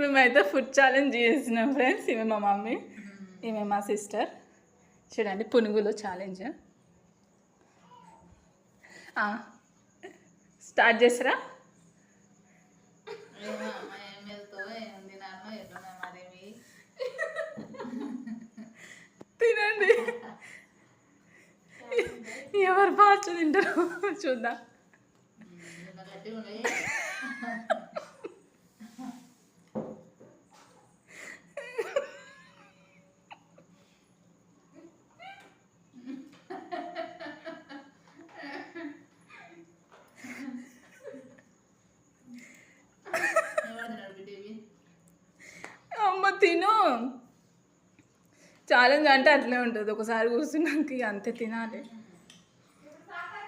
మేమైతే food challenge చేస్తున్నాం friends. ఈమె మా మమ్మీ, ఈమె మా సిస్టర్. చూడండి పునుగులు ఛాలెంజ్. స్టార్ట్ చేసిరా. తినండి, ఎవరు ఫాస్ట్ తింటారు చూద్దాం. అమ్మ తిను. ఛాలెంజ్ అంటే అట్లే ఉంటుంది, ఒకసారి కూర్చున్నాక అంతే తినాలి.